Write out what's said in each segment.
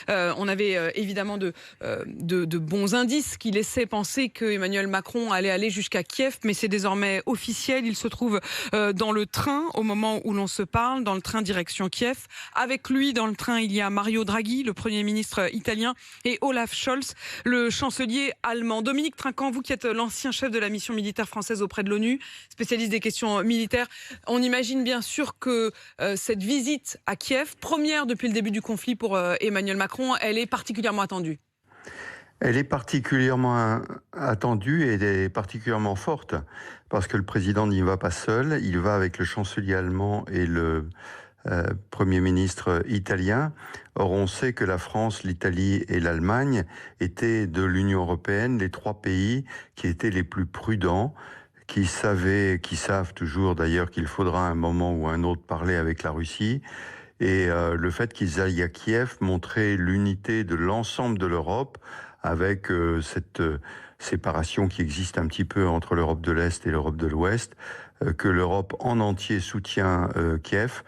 On avait évidemment de bons indices qui laissaient penser que Emmanuel Macron allait aller jusqu'à Kiev, mais c'est désormais officiel. Il se trouve dans le train au moment où l'on se parle, dans le train direction Kiev. Avec lui, dans le train, il y a Mario Draghi, le Premier ministre italien, et Olaf Scholz, le chancelier allemand. Dominique Trinquant, vous qui êtes l'ancien chef de la mission militaire française auprès de l'ONU, spécialiste des questions militaires, on imagine bien sûr que cette visite à Kiev, première depuis le début du conflit pour Emmanuel Macron, elle est particulièrement attendue. Elle est particulièrement attendue et elle est particulièrement forte parce que le président n'y va pas seul, il va avec le chancelier allemand et le Premier ministre italien. Or, on sait que la France, l'Italie et l'Allemagne étaient de l'Union européenne les trois pays qui étaient les plus prudents, qui savent toujours d'ailleurs qu'il faudra un moment ou un autre parler avec la Russie. Et le fait qu'ils aillent à Kiev montrait l'unité de l'ensemble de l'Europe avec cette séparation qui existe un petit peu entre l'Europe de l'Est et l'Europe de l'Ouest, que l'Europe en entier soutient Kiev,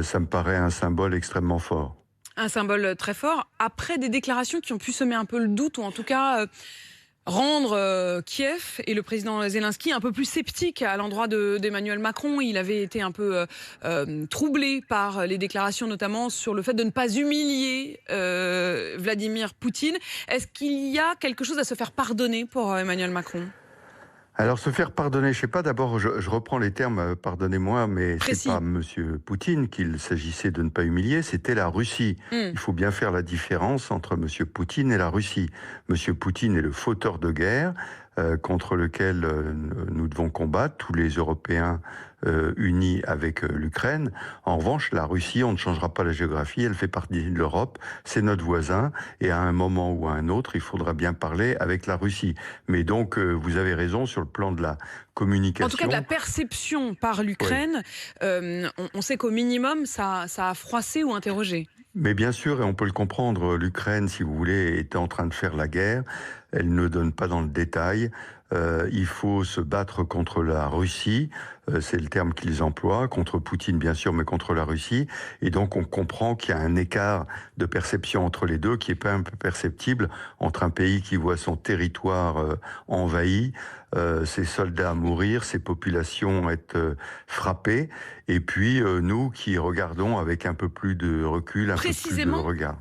ça me paraît un symbole extrêmement fort. Un symbole très fort, après des déclarations qui ont pu semer un peu le doute, ou en tout cas rendre Kiev et le président Zelensky un peu plus sceptiques à l'endroit d'Emmanuel Macron. Il avait été un peu troublé par les déclarations, notamment sur le fait de ne pas humilier Vladimir Poutine. Est-ce qu'il y a quelque chose à se faire pardonner pour Emmanuel Macron ? Alors, se faire pardonner, je sais pas, d'abord, je reprends les termes, pardonnez-moi, mais Précis. c'est pas Monsieur Poutine qu'il s'agissait de ne pas humilier, c'était la Russie. Il faut bien faire la différence entre Monsieur Poutine et la Russie. Monsieur Poutine est le fauteur de guerre contre lequel nous devons combattre, tous les Européens unis avec l'Ukraine. En revanche, la Russie, on ne changera pas la géographie, elle fait partie de l'Europe, c'est notre voisin, et à un moment ou à un autre, il faudra bien parler avec la Russie. Mais donc, vous avez raison sur le plan de la communication. En tout cas, de la perception par l'Ukraine, oui. On sait qu'au minimum, ça a froissé ou interrogé. Mais bien sûr, et on peut le comprendre, l'Ukraine, si vous voulez, est en train de faire la guerre. Elle ne donne pas dans le détail. Il faut se battre contre la Russie, c'est le terme qu'ils emploient, contre Poutine bien sûr, mais contre la Russie. Et donc on comprend qu'il y a un écart de perception entre les deux qui est pas un peu perceptible entre un pays qui voit son territoire envahi, ses soldats mourir, ses populations être frappées, et puis nous qui regardons avec un peu plus de recul, un peu plus de regard.